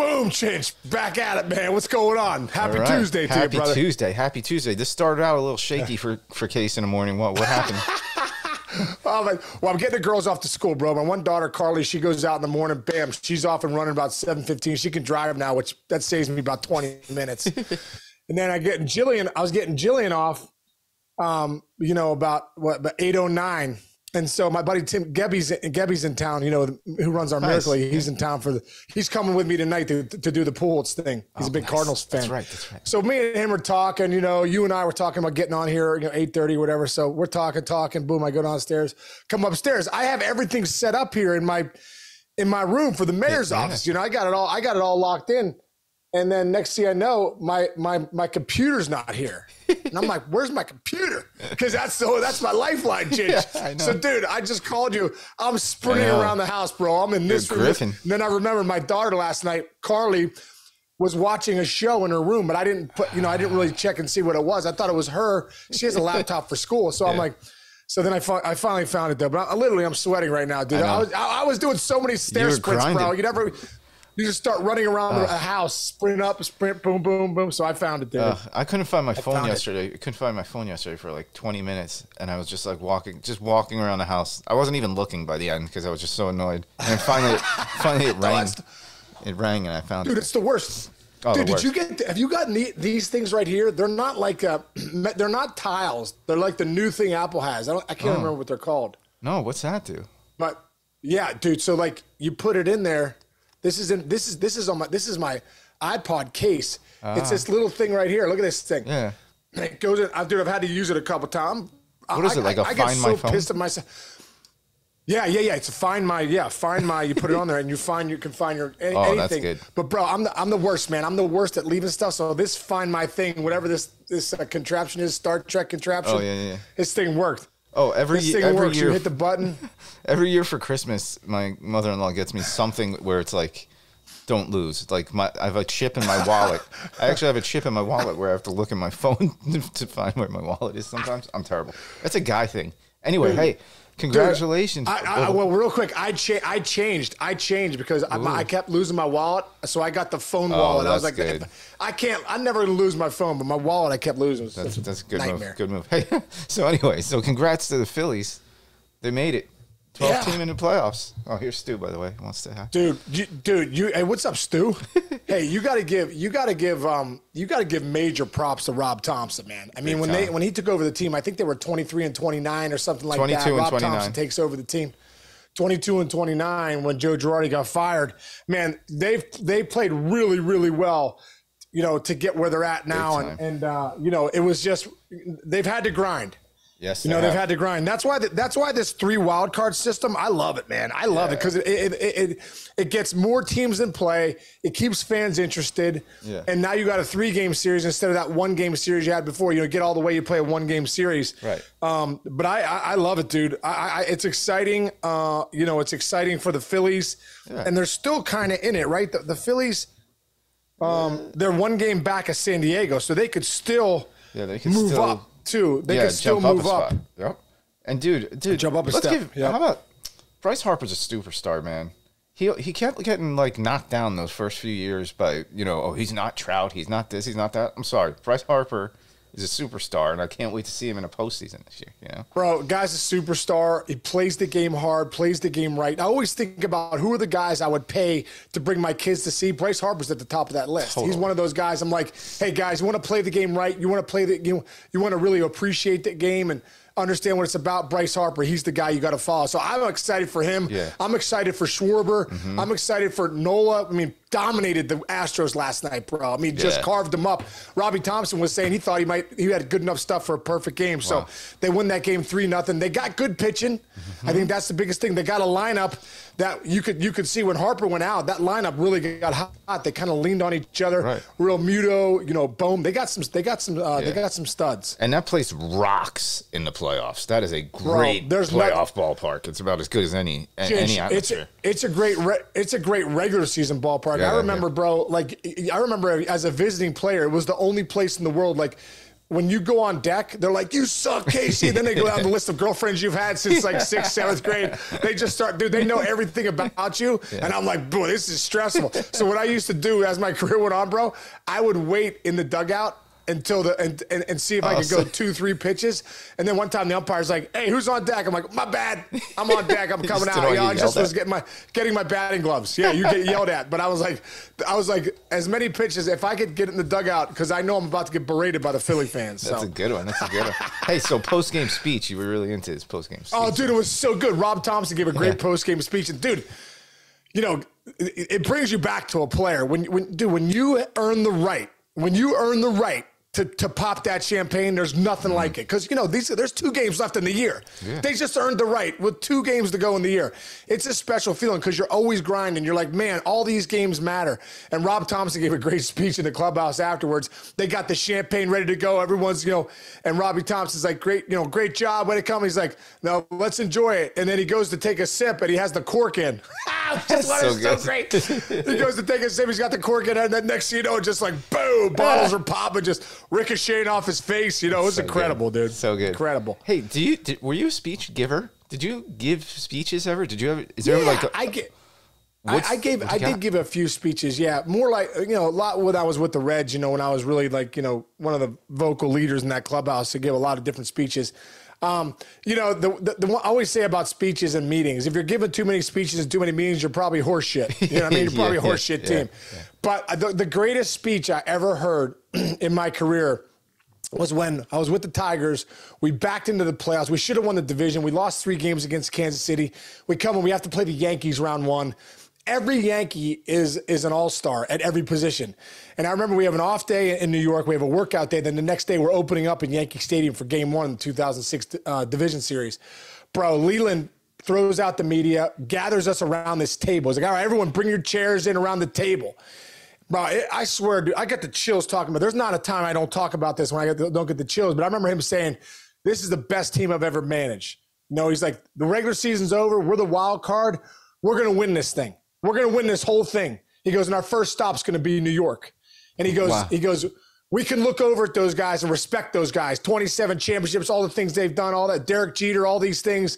Boom, Chinch. Back at it, man. What's going on? Happy Tuesday to you, brother. Happy Tuesday. Happy Tuesday. This started out a little shaky for Case in the morning. What happened? Well, I'm getting the girls off to school, bro. My one daughter, Carly, she goes out in the morning. Bam, she's off and running about 7:15. She can drive now, which that saves me about 20 minutes. And then I was getting Jillian off, about 8:09. And so my buddy Tim Gebby's in town, who runs our Nice. Miracle. He's in town he's coming with me tonight to do the Pullets thing. He's a big nice. Cardinals fan. That's right. So me and him were talking, you and I were talking about getting on here, 8:30 or whatever. So we're talking, boom, I go downstairs, come upstairs. I have everything set up here in my room for the mayor's office. I got it all locked in. And then next thing I know, my computer's not here. And I'm like, where's my computer? Because that's my lifeline, Chinch. Yeah, I know. So, dude, I just called you. I'm sprinting around the house, bro. I'm in this room. Griffin. And then I remember my daughter last night, Carly, was watching a show in her room, but I didn't really check and see what it was. I thought it was her. She has a laptop for school. So I'm like, so then I finally found it though. But I'm sweating right now, dude. I was doing so many stair sprints, grinding. bro. You just start running around the house, sprint, boom, boom, boom. So I found it, dude. I couldn't find my phone yesterday. I couldn't find my phone yesterday for like 20 minutes, and I was just like walking around the house. I wasn't even looking by the end because I was just so annoyed. And then finally it rang. It rang, and I found it. Dude, it's the worst. Oh, dude, the worst. have you gotten these things right here? They're not like they're not tiles. They're like the new thing Apple has. I can't remember what they're called. No, what's that do? But yeah, dude. So like you put it in there. This is my iPod case. It's this little thing right here. Look at this thing. Yeah. And it goes in. Dude, I've had to use it a couple times. What is it, like a Find My Phone? I get so pissed at myself. Yeah. It's a Find My. You put it on there and you can find your anything. That's good. But bro, I'm the worst, man. I'm the worst at leaving stuff. So this Find My thing, whatever this contraption is, Star Trek contraption. Oh yeah. This thing worked. Oh, every year you hit the button. Every year for Christmas, my mother-in-law gets me something where it's like, don't lose. Like I have a chip in my wallet. I actually have a chip in my wallet where I have to look in my phone to find where my wallet is sometimes. I'm terrible. That's a guy thing. Anyway, hey, congratulations. Well, real quick, I changed because I kept losing my wallet, so I got the phone wallet. I was like, good. I'm never gonna lose my phone, but my wallet I kept losing. That's a good nightmare. move. Good move. Hey, so anyway, congrats to the Phillies. They made it. 12 team in the playoffs. Oh, here's Stu, by the way. He wants to have. Dude, hey, what's up, Stu? Hey, you gotta give major props to Rob Thompson, man. I mean, when he took over the team, I think they were 23-29 or something like that. 22 and Rob 29. Thompson takes over the team. 22-29 when Joe Girardi got fired. Man, they played really, really well, to get where they're at now. And it was just they've had to grind. Yes, they've had to grind. That's why this 3 wild card system, I love it, man. I love it because it gets more teams in play. It keeps fans interested. Yeah. And now you got a 3-game series instead of that 1-game series you had before. Get all the way you play a 1-game series. Right. But I love it, dude. It's exciting. It's exciting for the Phillies, and they're still kind of in it, right? The Phillies, they're 1 game back of San Diego, so they could still move up. Too. They can still move up. Yep. And dude, jump up a step. How about Bryce Harper's a superstar, man. He kept getting knocked down those first few years by, he's not Trout, he's not this, he's not that. I'm sorry. Bryce Harper is a superstar, and I can't wait to see him in a postseason this year. Bro, guy's a superstar. He plays the game hard, plays the game right. I always think about who are the guys I would pay to bring my kids to see. Bryce Harper's at the top of that list. Totally. He's one of those guys. I'm like, hey guys, you want to play the game right? You want to play the game? You want to really appreciate the game and understand what it's about. Bryce Harper, he's the guy you got to follow. So I'm excited for him. Yeah. I'm excited for Schwarber. Mm-hmm. I'm excited for Nola. I mean, dominated the Astros last night, bro. I mean, just carved them up. Robbie Thompson was saying he thought he had good enough stuff for a perfect game. Wow. So they win that game 3-0. They got good pitching. Mm-hmm. I think that's the biggest thing. They got a lineup that you could see when Harper went out. That lineup really got hot. They kind of leaned on each other. Right. Real Muto, Bohm. They got some studs. And that place rocks in the playoffs. That is a great playoff ballpark. It's about as good as any atmosphere. It's a great regular season ballpark. I remember, bro. I remember as a visiting player, it was the only place in the world. when you go on deck, they're like, "You suck, Casey." And then they go down the list of girlfriends you've had since like 6th, 7th grade. They just start, dude, they know everything about you. Yeah. And I'm like, boy, this is stressful. So what I used to do as my career went on, bro, I would wait in the dugout until and see if I could go 2-3 pitches. And then one time the umpire's like, "Hey, who's on deck?" I'm like, "My bad. I'm on deck. I'm coming out." I just was getting my batting gloves. Yeah, you get yelled at. But I was like, as many pitches, if I could get in the dugout, because I know I'm about to get berated by the Philly fans. That's a good one. Hey, so post-game speech, you were really into his post-game speech. Oh, dude, it was so good. Rob Thompson gave a great post-game speech. And, dude, you know, it brings you back to a player. When you earn the right, to pop that champagne, there's nothing like it. Because, you know, there's 2 games left in the year. Yeah. They just earned the right with 2 games to go in the year. It's a special feeling because you're always grinding. You're like, man, all these games matter. And Rob Thompson gave a great speech in the clubhouse afterwards. They got the champagne ready to go. Everyone's, you know, and Robbie Thompson's like, great job, way to come. He's like, no, let's enjoy it. And then he goes to take a sip and he has the cork in. So great. He goes to take a sip. He's got the cork in, and then next thing you know, just like boom, bottles are popping, just ricocheting off his face. You know, it was incredible, dude. So good, incredible. Hey, were you a speech giver? Did you give speeches ever? Did you ever? Is there like I did give a few speeches. Yeah, more like, you know, a lot when I was with the Reds. You know, when I was really like, you know, one of the vocal leaders in that clubhouse to give a lot of different speeches. You know, the one I always say about speeches and meetings, if you're giving too many speeches and too many meetings, you're probably horse shit. You know what I mean? You're probably a horse shit team. Yeah. But the greatest speech I ever heard in my career was when I was with the Tigers. We backed into the playoffs. We should have won the division. We lost 3 games against Kansas City. We come and we have to play the Yankees round 1. Every Yankee is an all-star at every position. And I remember we have an off day in New York. We have a workout day. Then the next day we're opening up in Yankee Stadium for Game 1 in the 2006 Division Series. Bro, Leland throws out the media, gathers us around this table. He's like, all right, everyone bring your chairs in around the table. Bro, I swear, dude, I get the chills talking about it. There's not a time I don't talk about this when I don't get the chills. But I remember him saying, this is the best team I've ever managed. You know, he's like, the regular season's over. We're the wild card. We're going to win this thing. We're going to win this whole thing. He goes, and our first stop's going to be New York. And he goes, we can look over at those guys and respect those guys. 27 championships, all the things they've done, all that. Derek Jeter, all these things,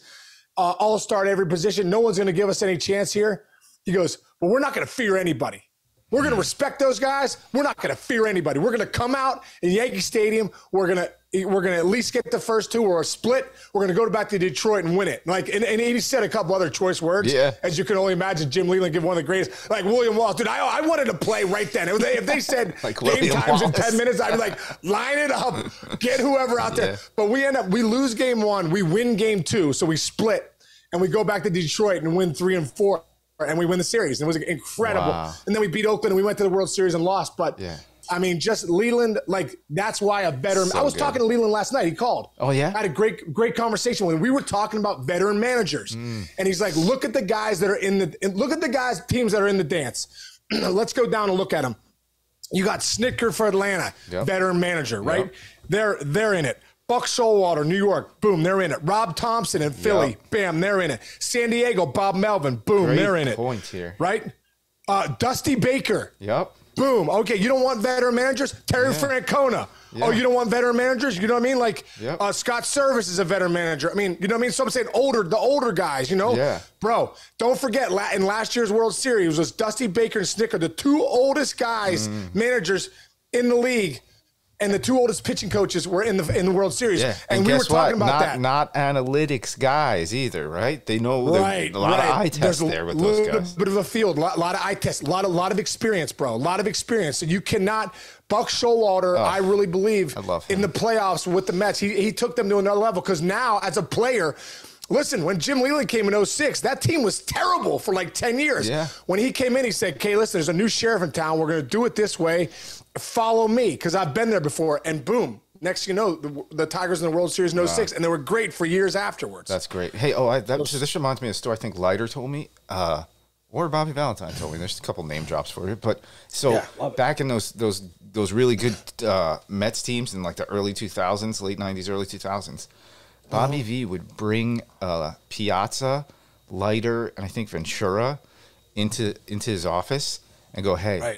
all-star at every position. No one's going to give us any chance here. He goes, well, we're not going to fear anybody. We're going to respect those guys. We're not going to fear anybody. We're going to come out in Yankee Stadium. We're going to at least get the first 2 or a split. We're going to go back to Detroit and win it. Like, and he said a couple other choice words. Yeah. As you can only imagine, Jim Leland give one of the greatest. Like William Wallace, dude. I wanted to play right then. If they said like game times in 10 minutes, I'd be like, line it up, get whoever out there. But we lose game 1, we win game 2, so we split and we go back to Detroit and win 3 and 4. And we win the series. It was incredible. Wow. And then we beat Oakland and we went to the World Series and lost. But, I mean, just Leland, like, that's why a veteran. I was talking to Leland last night. He called. Oh, yeah? I had a great conversation with him. We were talking about veteran managers. And he's like, look at the guys that are teams that are in the dance. Let's go down and look at them. You got Snitker for Atlanta, veteran manager, right? They're in it. Buck Showalter, New York, boom, they're in it. Rob Thompson in Philly, bam, they're in it. San Diego, Bob Melvin, boom, they're in it. Point here. Right? Dusty Baker. Boom. Okay, you don't want veteran managers? Terry Francona. Oh, you don't want veteran managers? You know what I mean? Like, Scott Service is a veteran manager. I mean, you know what I mean? So I'm saying the older guys, you know? Yeah. Bro, don't forget, in last year's World Series, it was Dusty Baker and Snitker, the 2 oldest guys, managers in the league. And the 2 oldest pitching coaches were in the World Series. Yeah. And we were talking about that. Not analytics guys either, right? They know a lot of eye tests there with those guys. There's a little bit of a field, a lot of eye tests, a lot of experience, bro. A lot of experience. So you cannot – Buck Showalter, I really believe, in the playoffs with the Mets, he took them to another level because now as a player – listen, when Jim Leland came in 06, that team was terrible for like 10 years. Yeah. When he came in, he said, okay, listen, there's a new sheriff in town. We're going to do it this way. Follow me, because I've been there before. And boom, next you know, the Tigers in the World Series in 06, and they were great for years afterwards. That's great. Hey, this reminds me of a story I think Leiter told me, or Bobby Valentine told me. There's a couple name drops for you. But so back in those really good Mets teams in like the early 2000s, late 90s, early 2000s, Bobby V would bring Piazza, Leiter, and I think Ventura into his office and go, hey,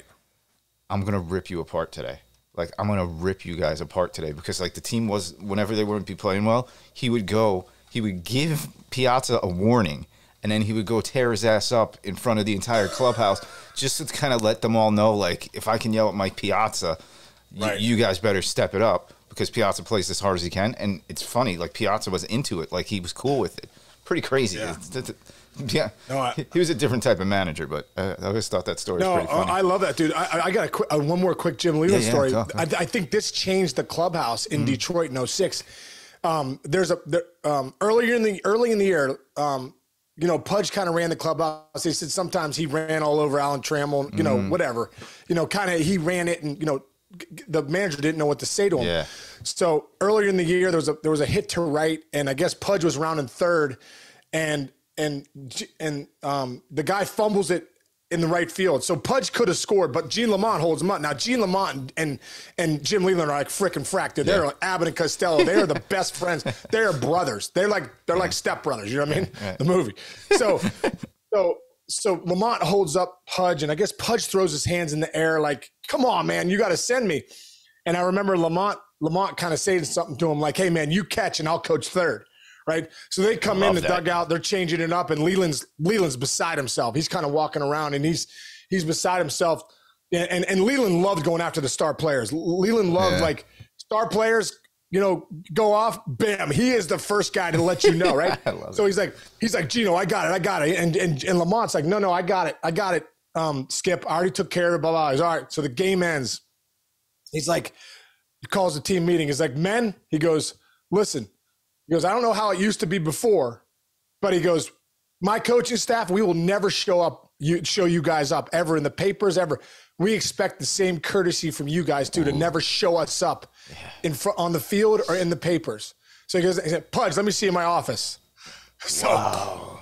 I'm going to rip you apart today. like, I'm gonna rip you guys apart today, because like the team was, whenever they wouldn't be playing well, he would give Piazza a warning, and then he would go tear his ass up in front of the entire clubhouse, just to kind of let them all know, like, if I can yell at Mike Piazza, you guys better step it up, because Piazza plays as hard as he can. And it's funny, like, Piazza was into it, like, he was cool with it. Pretty crazy. Yeah. No, he was a different type of manager, but I always thought that story was pretty funny. I love that, dude. I got one more quick Jim Leland story. Go. I think this changed the clubhouse in Detroit in 06. Early in the year, you know, Pudge kind of ran the clubhouse. They said sometimes he ran all over Alan Trammell, you know, whatever. You know, kind of he ran it, and, you know, the manager didn't know what to say to him. Yeah. So earlier in the year, there was a hit to right, and I guess Pudge was rounding third, and the guy fumbles it in the right field. So Pudge could have scored, but Gene Lamont holds him up. Now, Gene Lamont and Jim Leland are like frickin' frack, dude. They're like Abbott and Costello. They are the best friends. They are brothers. They're like stepbrothers. You know what I mean? Right. The movie. So Lamont holds up Pudge, and I guess Pudge throws his hands in the air like, come on, man, you got to send me. And I remember Lamont kind of saying something to him like, hey, man, you catch and I'll coach third. Right. So they come in the dugout, they're changing it up, and Leland's beside himself. He's kind of walking around, and he's beside himself. And Leland loved going after the star players. Leland loved like star players, you know, go off, bam. He is the first guy to let you know, right? So he's like, Gino, I got it. And Lamont's like, no, I got it. Skip, I already took care of it, blah, blah. He's all right. So the game ends. He's like, he calls the team meeting. He's like, men, he goes, listen. He goes, I don't know how it used to be before, but he goes, my coaching staff, we will never show you guys up ever in the papers, ever. We expect the same courtesy from you guys too, to never show us up on the field or in the papers. So he said, Pudge, let me see you in my office. So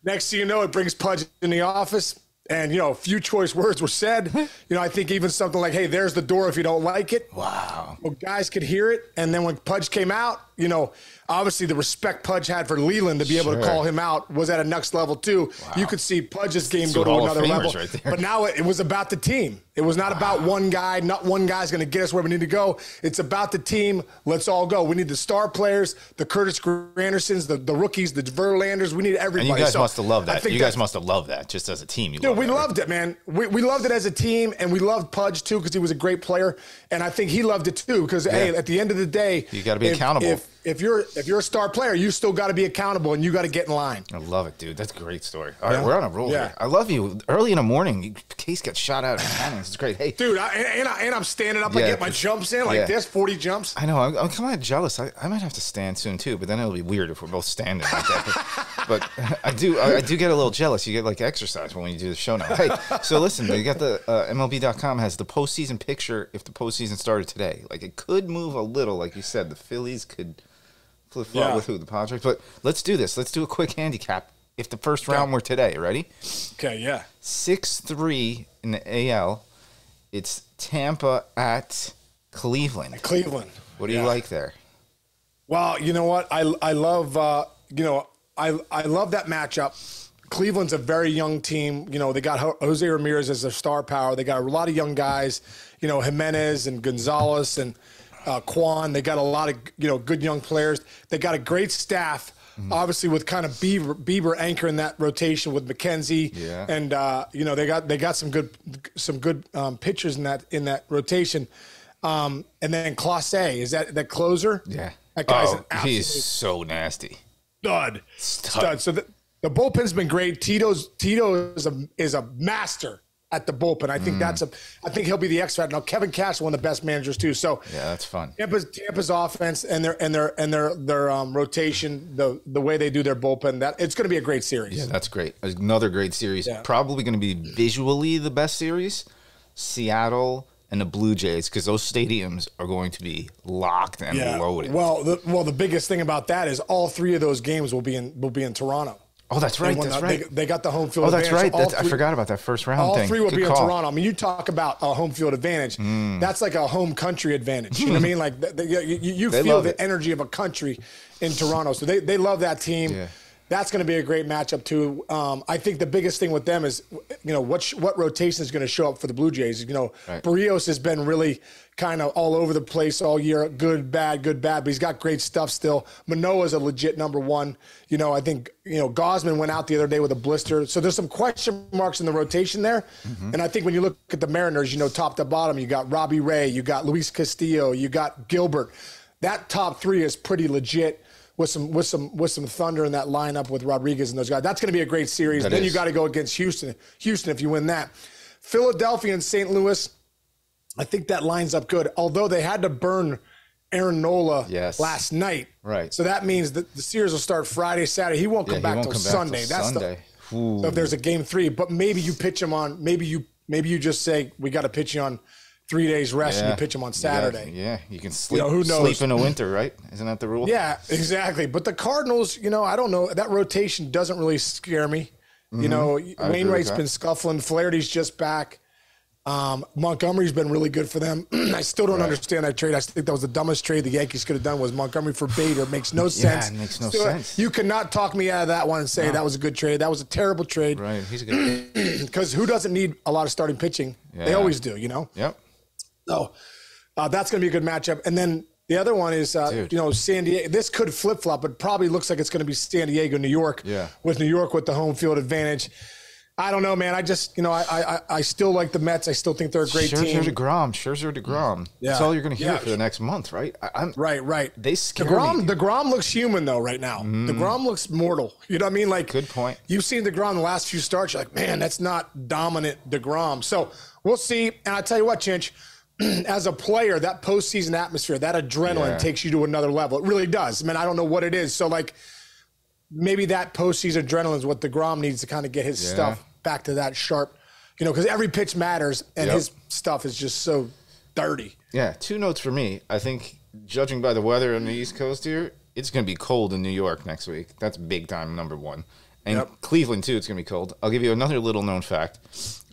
next thing you know, it brings Pudge in the office. And, you know, a few choice words were said. You know, I think even something like, hey, there's the door if you don't like it. Wow. Well, guys could hear it. And then when Pudge came out, you know, obviously the respect Pudge had for Leland to be able to call him out was at a next level too. Wow. You could see Pudge's game go to another level. Right, but now it was about the team. It was not about one guy. Not one guy's going to get us where we need to go. It's about the team. Let's all go. We need the star players, the Curtis Grandersons, the rookies, the Verlanders. We need everybody. And you guys must have loved that. You guys must have loved that just as a team. We loved it, man. We loved it as a team, and we loved Pudge too because he was a great player, and I think he loved it too because hey, at the end of the day, you got to be accountable. If you're a star player, you still got to be accountable, and you got to get in line. I love it, dude. That's a great story. All right, we're on a roll here. I love you. Early in the morning, Case got shot out of cannons. It's great. Hey, dude, I'm standing up. I get my jumps in like this, 40 jumps. I know. I'm kind of jealous. I might have to stand soon too, but then it'll be weird if we're both standing like that. But I do get a little jealous. You get like exercise when you do the show now. Hey, so listen, you got the MLB.com has the postseason picture if the postseason started today. Like it could move a little, like you said. The Phillies could flip-flop with who? The Padres? But let's do this. Let's do a quick handicap if the first round were today. Ready? Okay, yeah. 6-3 in the AL. It's Tampa at Cleveland. Cleveland. What do you like there? Well, you know what? I love I love that matchup. Cleveland's a very young team. You know, they got Jose Ramirez as their star power. They got a lot of young guys, you know, Jimenez and Gonzalez and Kwan. They got a lot of, you know, good young players. They got a great staff, obviously with kind of Bieber anchoring that rotation with McKenzie. Yeah. And, you know, they got some good pitchers in that rotation. And then Clase, is that closer? Yeah. That guy's he's so nasty. Stud. So the bullpen's been great. Tito is a master at the bullpen. I think I think he'll be the X factor. Now Kevin Cash is one of the best managers too. So yeah, that's fun. Tampa's offense and their rotation, the way they do their bullpen, that it's going to be a great series. Yeah, that's great. Another great series. Yeah. Probably going to be visually the best series. Seattle and the Blue Jays, because those stadiums are going to be locked and loaded. Well, the biggest thing about that is all three of those games will be in Toronto. Oh, that's right. That's right. They got the home field advantage. That's right. I forgot about that first round thing. All three will be in Toronto. I mean, you talk about a home field advantage. That's like a home country advantage. You know what I mean? Like you feel the energy of a country in Toronto. So they love that team. Yeah. That's going to be a great matchup too. I think the biggest thing with them is, what rotation is going to show up for the Blue Jays. Right. Barrios has been really kind of all over the place all year. Good, bad, but he's got great stuff still. Manoah's a legit number one. I think, Gosman went out the other day with a blister. So there's some question marks in the rotation there. Mm-hmm. And I think when you look at the Mariners, top to bottom, you got Robbie Ray, you got Luis Castillo, you got Gilbert. That top three is pretty legit. With some thunder in that lineup with Rodriguez and those guys. That's going to be a great series. Then you got to go against Houston if you win that. Philadelphia and St. Louis, I think that lines up good. Although they had to burn Aaron Nola last night. Right. So that means that the series will start Friday, Saturday. He won't come back till Sunday. Sunday. So if there's a game 3, but maybe you pitch him on, maybe you just say, we got to pitch you on 3 days rest and you pitch them on Saturday. You can sleep, sleep in the winter, right? Isn't that the rule? Yeah, exactly. But the Cardinals, I don't know. That rotation doesn't really scare me. Mm-hmm. Wainwright's been scuffling. Flaherty's just back. Montgomery's been really good for them. I still don't understand that trade. I think that was the dumbest trade the Yankees could have done was Montgomery for Bader. It makes no sense. Yeah, it makes no sense. You cannot talk me out of that one and say that was a good trade. That was a terrible trade. Right, he's a good because who doesn't need a lot of starting pitching? Yeah. They always do, Yep. So that's going to be a good matchup. And then the other one is, San Diego. This could flip-flop, but probably looks like it's going to be San Diego, New York. Yeah. With New York with the home field advantage. I don't know, man. I just, I still like the Mets. I still think they're a great team. Scherzer DeGrom. Yeah. That's all you're going to hear for the next month, right? Right. They scare me. DeGrom looks human, though, right now. DeGrom looks mortal. You know what I mean? Like, good point. You've seen DeGrom the last few starts. You're like, man, that's not dominant DeGrom. So we'll see. And I'll tell you what, Chinch, as a player, that postseason atmosphere, that adrenaline takes you to another level. It really does. I mean, I don't know what it is. So, maybe that postseason adrenaline is what DeGrom needs to kind of get his stuff back to that sharp, because every pitch matters, and his stuff is just so dirty. Yeah, 2 notes for me. I think, judging by the weather on the East Coast here, it's going to be cold in New York next week. That's big time, number one. And Cleveland, too, it's going to be cold. I'll give you another little known fact.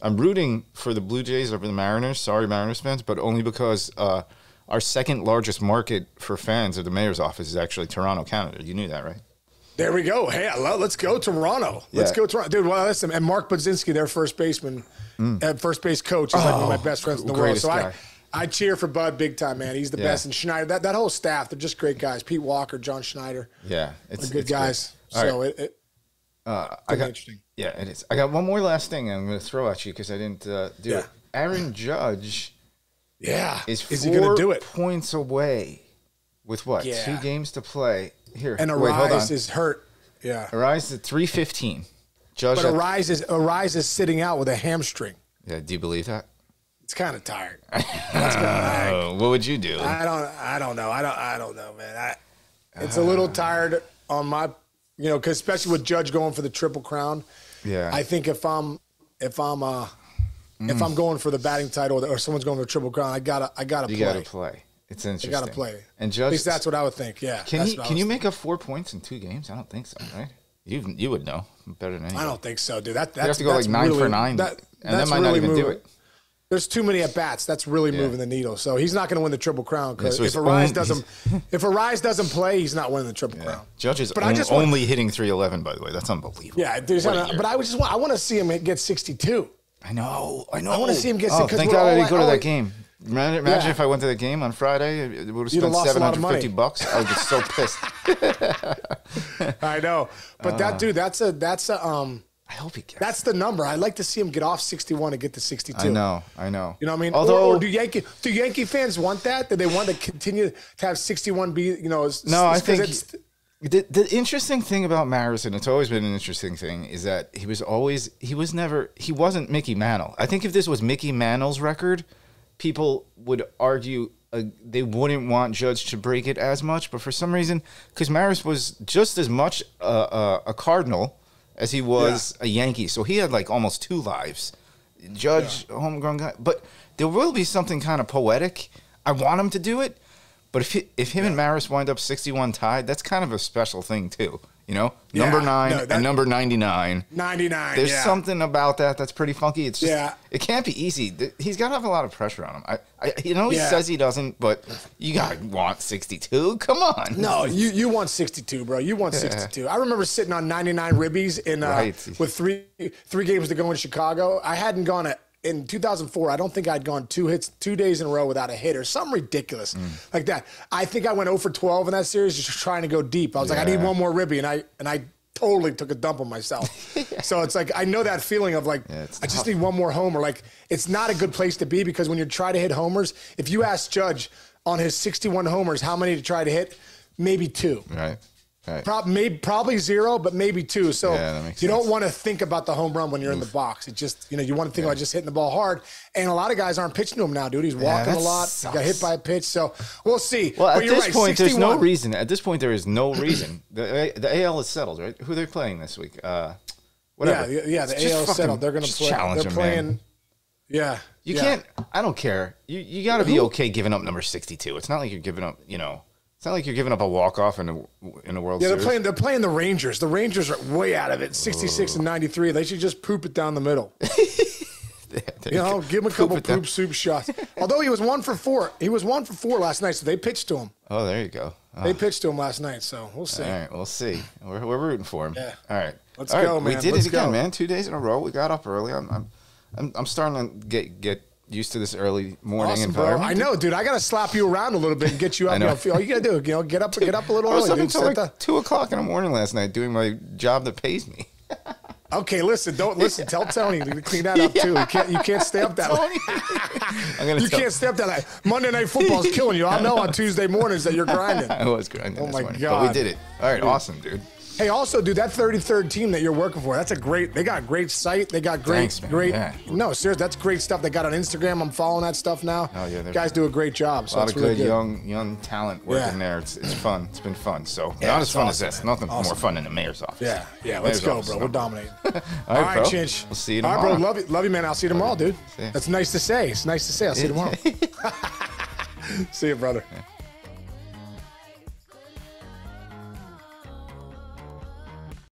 I'm rooting for the Blue Jays over the Mariners. Sorry, Mariners fans, but only because our second largest market for fans of the mayor's office is actually Toronto, Canada. You knew that, right? There we go. Hey, let's go Toronto. Let's go Toronto. Dude, well, listen, and Mark Budzinski, their first baseman, first base coach, is like one of my best friends in the world. So I cheer for Bud big time, man. He's the best. And Schneider, that whole staff, they're just great guys. Pete Walker, John Schneider. Yeah. It's good guys. Great. So right. Interesting. Yeah, it is. I got one more last thing I'm going to throw at you because I didn't do it. Aaron Judge is he going to do it? 4 points away with what? 2 games to play. Here. And Arise is hurt. Yeah. Arise at 315. Judge but Arise is sitting out with a hamstring. Yeah, do you believe that? It's kind of tired. What would you do? I don't know. I don't know, man. It's a little tired on my, because especially with Judge going for the Triple Crown. Yeah. I think if I'm going for the batting title or someone's going for the Triple Crown, I gotta play. You gotta play. It's interesting. I gotta play. And Judge, at least that's what I would think. Yeah. Can you make up 4 points in 2 games? I don't think so, right? You would know better than anybody. I don't think so, dude. That's you have to go like 9 for 9, and that might not even do it. There's too many at bats. That's really moving the needle. So he's not going to win the Triple Crown because if Arise doesn't play, he's not winning the Triple Crown. Judge is only hitting 311, by the way. That's unbelievable. Yeah, but I want to see him get 62. I know. I want to see him get 62. Thank God I didn't go to that game. Imagine if I went to the game on Friday, it would have spent $750. I would get so pissed. I know, but that's a. I hope he gets. That's the number. I'd like to see him get off 61 and get to 62. I know. You know what I mean? Although, or do Yankee fans want that? Do they want to continue to have 61 be? No, I think the interesting thing about Maris, and it's always been an interesting thing, is that he wasn't Mickey Mantle. I think if this was Mickey Mantle's record, people would argue they wouldn't want Judge to break it as much. But for some reason, because Maris was just as much a Cardinal as he was a Yankee, so he had like almost 2 lives. Judge, homegrown guy, but there will be something kind of poetic. I want him to do it, but if him and Maris wind up 61 tied, that's kind of a special thing too. You know, number 9 and number 99. 99. There's something about that's pretty funky. It's just, it can't be easy. He's got to have a lot of pressure on him. He says he doesn't, but you got to want 62. Come on. No, you want 62, bro. You want 62. I remember sitting on 99 ribbies with three games to go in Chicago. I hadn't gone in 2004, I don't think I'd gone 2 days in a row without a hit or something ridiculous like that. I think I went 0 for 12 in that series, just trying to go deep. I was like, I need one more ribby, and I totally took a dump on myself. So it's like, I know that feeling of like, I just need one more homer. Like, it's not a good place to be, because when you try to hit homers, if you ask Judge on his 61 homers how many to try to hit, maybe 2. Right. Probably 0, but maybe 2. So you don't sense. want to think about the home run when you're in the box. It just, you want to think about just hitting the ball hard. And a lot of guys aren't pitching to him now, dude. He's walking a lot. He got hit by a pitch. So we'll see. Well, at this point, there's no reason. At this point, there is no reason. The AL is settled, right? Who are they playing this week? Whatever. Yeah, the AL is settled. They're going to play. They're playing. Man. Yeah. You can't. I don't care. You got to be okay giving up number 62. It's not like you're giving up, It's not like you're giving up a walk-off in a World Series. Yeah, they're playing the Rangers. The Rangers are way out of it, 66 and 93. They should just poop it down the middle. Give him a couple poop soup shots. Although he was 1 for 4. He was 1 for 4 last night, so they pitched to him. Oh, there you go. They pitched to him last night, so we'll see. All right, we'll see. We're rooting for him. Yeah. All right. Let's go, man. We did it again, man. 2 days in a row. We got up early. I'm starting to get used to this early morning environment. Bro. I know, dude. I gotta slap you around a little bit and get you up. All you gotta do, get up a little early. I was up until like 2 o'clock in the morning last night doing my job that pays me. Okay, listen. Tell Tony to clean that up too. You can't stay up that late. You can't stay up that late. Monday Night Football is killing you. I know on Tuesday mornings that you're grinding. I was grinding. Oh my morning, God! But we did it. All right, awesome, dude. Hey, also, dude, that 33rd team that you're working for, they got great site. They got great. No, seriously, that's great stuff they got on Instagram. I'm following that stuff now. Oh, yeah. Guys do a great job. So a lot of good young talent working there. It's fun. It's been fun. So not as fun as this. Nothing more fun than the mayor's office. Yeah. Let's go, bro. We're dominating. All right, bro. Chinch. We'll see you tomorrow. All right, bro. Love you, man. I'll see you tomorrow, dude. That's nice to say. It's nice to say. I'll see you tomorrow. See you, brother. Yeah.